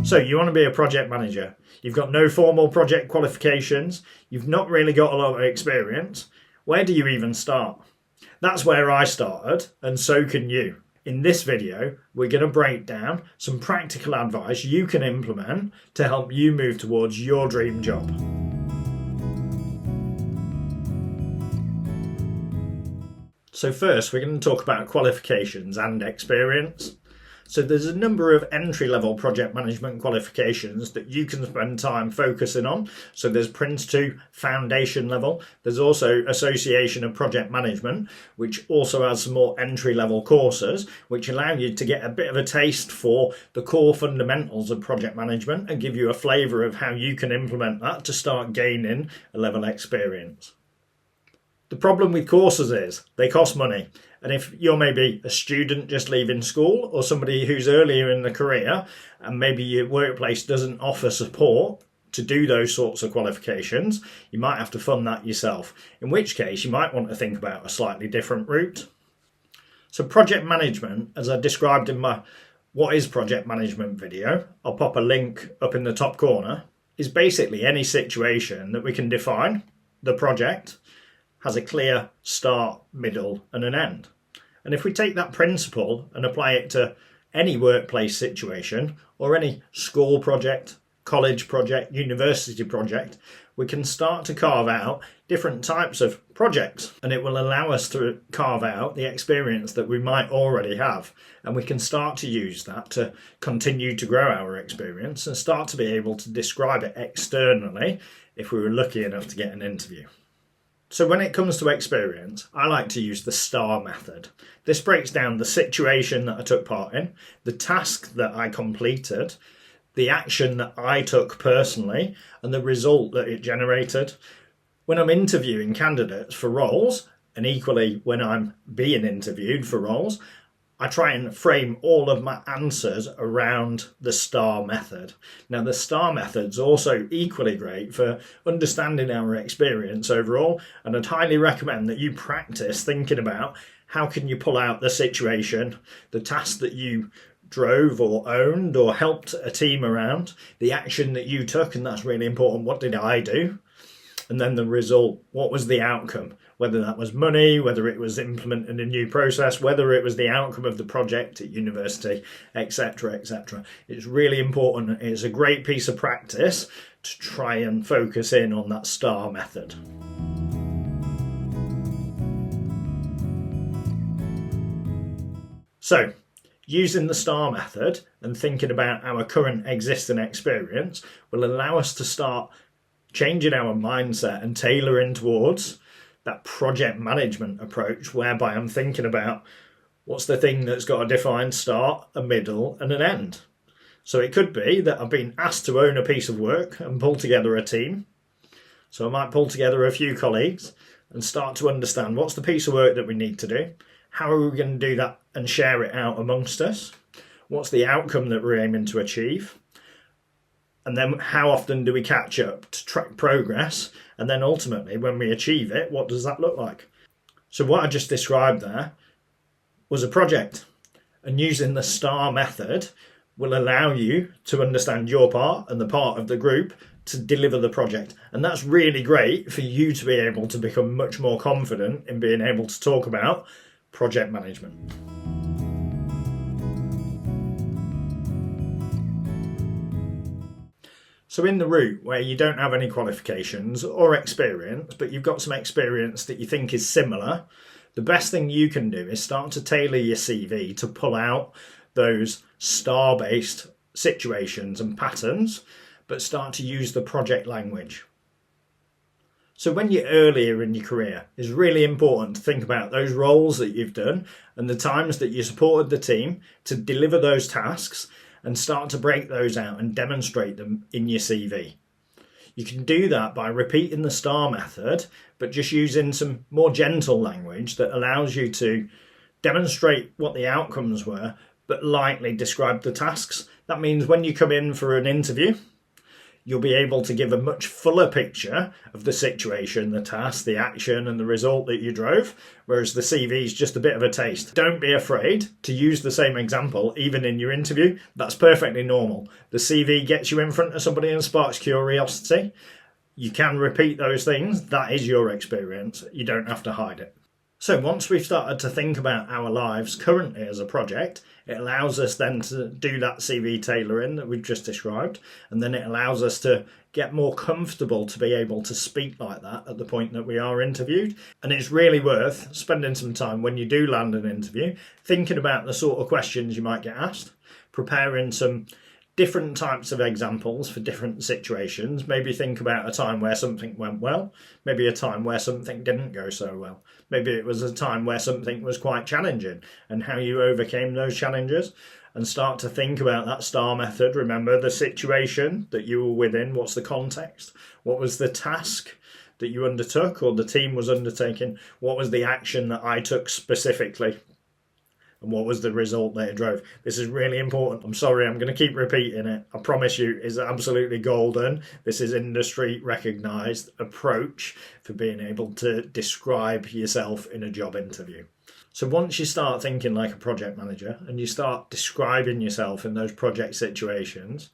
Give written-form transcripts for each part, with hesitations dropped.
So you want to be a project manager. You've got no formal project qualifications. You've not really got a lot of experience. Where do you even start? That's where I started, and so can you. In this video, we're going to break down some practical advice you can implement to help you move towards your dream job. So first, we're going to talk about qualifications and experience. So there's a number of entry-level project management qualifications that you can spend time focusing on. So there's Prince 2 foundation level. There's also Association of Project Management, which also has some more entry-level courses, which allow you to get a bit of a taste for the core fundamentals of project management and give you a flavour of how you can implement that to start gaining a level of experience. The problem with courses is they cost money. And if you're maybe a student just leaving school or somebody who's earlier in the career and maybe your workplace doesn't offer support to do those sorts of qualifications, you might have to fund that yourself, in which case you might want to think about a slightly different route. So project management, as I described in my What is Project Management video, I'll pop a link up in the top corner, is basically any situation that we can define the project has a clear start, middle and an end. And if we take that principle and apply it to any workplace situation or any school project, college project, university project, we can start to carve out different types of projects, and it will allow us to carve out the experience that we might already have, and we can start to use that to continue to grow our experience and start to be able to describe it externally if we were lucky enough to get an interview. So when it comes to experience, I like to use the STAR method. This breaks down the situation that I took part in, the task that I completed, the action that I took personally, and the result that it generated. When I'm interviewing candidates for roles, and equally when I'm being interviewed for roles, I try and frame all of my answers around the STAR method. Now, the STAR method's also equally great for understanding our experience overall, and I'd highly recommend that you practice thinking about how can you pull out the situation, the task that you drove or owned or helped a team around, the action that you took, and that's really important. What did I do? And then the result, what was the outcome? Whether that was money, whether it was implementing a new process, whether it was the outcome of the project at university, etc., etc. It's really important. It's a great piece of practice to try and focus in on that STAR method. So, using the STAR method and thinking about our current existing experience will allow us to start changing our mindset and tailoring towards that project management approach, whereby I'm thinking about what's the thing that's got a defined start, a middle and an end. So it could be that I've been asked to own a piece of work and pull together a team. So I might pull together a few colleagues and start to understand what's the piece of work that we need to do, how are we going to do that and share it out amongst us, what's the outcome that we're aiming to achieve, and then how often do we catch up to track progress? And then ultimately, when we achieve it, what does that look like? So what I just described there was a project. And using the STAR method will allow you to understand your part and the part of the group to deliver the project. And that's really great for you to be able to become much more confident in being able to talk about project management. So in the route where you don't have any qualifications or experience, but you've got some experience that you think is similar, the best thing you can do is start to tailor your CV to pull out those STAR-based situations and patterns, but start to use the project language. So when you're earlier in your career, it's really important to think about those roles that you've done and the times that you supported the team to deliver those tasks, and start to break those out and demonstrate them in your CV. You can do that by repeating the STAR method, but just using some more gentle language that allows you to demonstrate what the outcomes were, but lightly describe the tasks. That means when you come in for an interview, you'll be able to give a much fuller picture of the situation, the task, the action and the result that you drove, whereas the CV is just a bit of a taste. Don't be afraid to use the same example even in your interview. That's perfectly normal. The CV gets you in front of somebody and sparks curiosity. You can repeat those things. That is your experience. You don't have to hide it. So once we've started to think about our lives currently as a project, it allows us then to do that CV tailoring that we've just described, and then it allows us to get more comfortable to be able to speak like that at the point that we are interviewed. And it's really worth spending some time when you do land an interview thinking about the sort of questions you might get asked, preparing some different types of examples for different situations. Maybe think about a time where something went well, maybe a time where something didn't go so well. Maybe it was a time where something was quite challenging and how you overcame those challenges, and start to think about that STAR method. Remember the situation that you were within, what's the context, what was the task that you undertook or the team was undertaking, what was the action that I took specifically, and what was the result that it drove. This is really important. I'm sorry, I'm going to keep repeating it. I promise you, it's absolutely golden. This is industry recognised approach for being able to describe yourself in a job interview. So once you start thinking like a project manager and you start describing yourself in those project situations,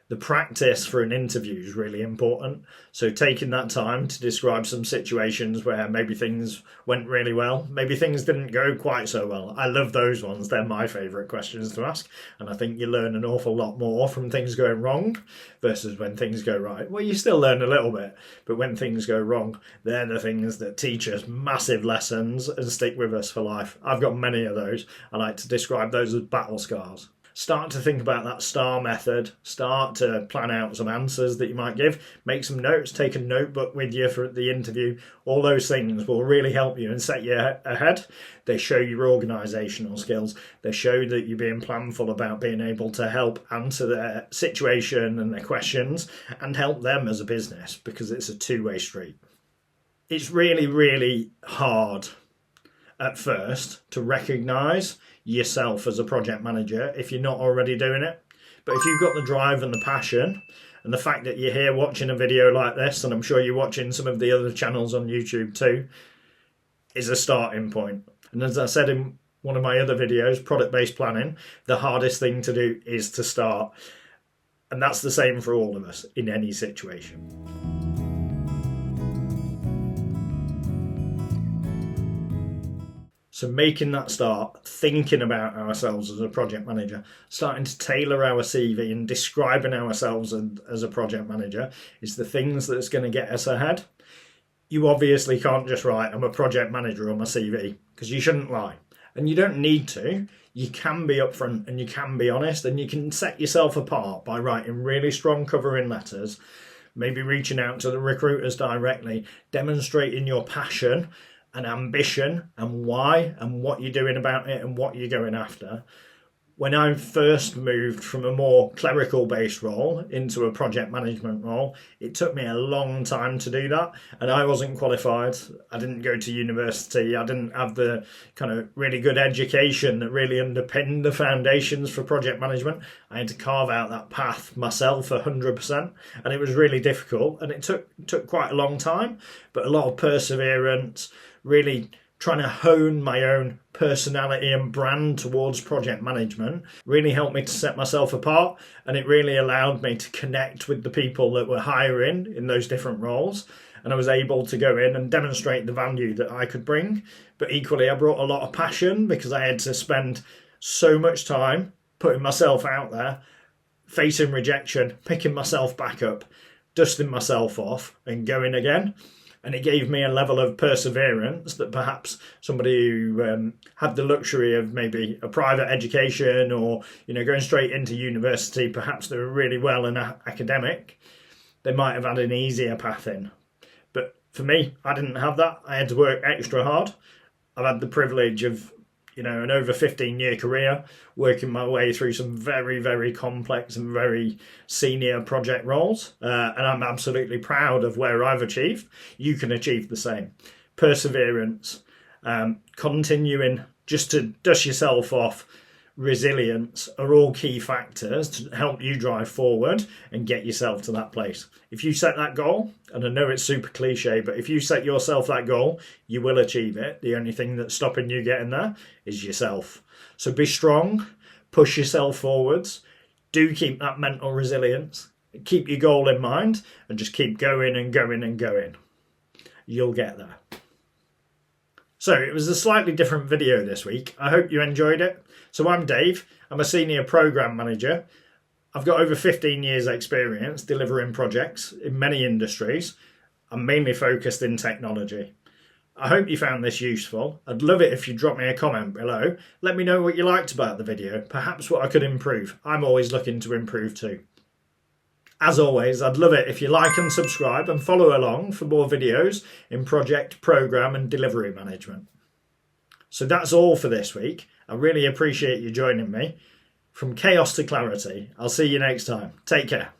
the practice for an interview is really important. So taking that time to describe some situations where maybe things went really well, maybe things didn't go quite so well. I love those ones. They're my favourite questions to ask. And I think you learn an awful lot more from things going wrong versus when things go right. Well, you still learn a little bit, but when things go wrong, they're the things that teach us massive lessons and stick with us for life. I've got many of those. I like to describe those as battle scars. Start to think about that STAR method. Start to plan out some answers that you might give. Make some notes. Take a notebook with you for the interview. All those things will really help you and set you ahead. They show your organisational skills. They show that you're being planful about being able to help answer their situation and their questions and help them as a business, because it's a two-way street. It's really, really hard at first to recognise yourself as a project manager if you're not already doing it. But if you've got the drive and the passion and the fact that you're here watching a video like this, and I'm sure you're watching some of the other channels on YouTube too, is a starting point. And as I said in one of my other videos, product-based planning, the hardest thing to do is to start. And that's the same for all of us in any situation. So making that start, thinking about ourselves as a project manager, starting to tailor our CV and describing ourselves as a project manager is the things that's going to get us ahead. You obviously can't just write, I'm a project manager on my CV, because you shouldn't lie. And you don't need to. You can be upfront and you can be honest, and you can set yourself apart by writing really strong covering letters, maybe reaching out to the recruiters directly, demonstrating your passion and ambition and why and what you're doing about it and what you're going after. When I first moved from a more clerical based role into a project management role, it took me a long time to do that, and I wasn't qualified. I didn't go to university. I didn't have the kind of really good education that really underpinned the foundations for project management. I had to carve out that path myself 100%, and it was really difficult, and it took quite a long time, but a lot of perseverance, really trying to hone my own personality and brand towards project management really helped me to set myself apart, and it really allowed me to connect with the people that were hiring in those different roles, and I was able to go in and demonstrate the value that I could bring. But equally, I brought a lot of passion because I had to spend so much time putting myself out there, facing rejection, picking myself back up, dusting myself off and going again. And it gave me a level of perseverance that perhaps somebody who had the luxury of maybe a private education or, going straight into university, perhaps they were really well an academic, they might have had an easier path in. But for me, I didn't have that. I had to work extra hard. I've had the privilege of, an over 15-year career, working my way through some very, very complex and very senior project roles. And I'm absolutely proud of where I've achieved. You can achieve the same. Perseverance, continuing just to dust yourself off, resilience are all key factors to help you drive forward and get yourself to that place. If you set that goal, and I know it's super cliche, but if you set yourself that goal, you will achieve it. The only thing that's stopping you getting there is yourself. So be strong, push yourself forwards, do keep that mental resilience, keep your goal in mind, and just keep going and going and going. You'll get there. So it was a slightly different video this week. I hope you enjoyed it. So I'm Dave. I'm a senior program manager. I've got over 15 years experience delivering projects in many industries. I'm mainly focused in technology. I hope you found this useful. I'd love it if you drop me a comment below. Let me know what you liked about the video, perhaps what I could improve. I'm always looking to improve too. As always, I'd love it if you like and subscribe and follow along for more videos in project, program and delivery management. So that's all for this week. I really appreciate you joining me. From chaos to clarity. I'll see you next time. Take care.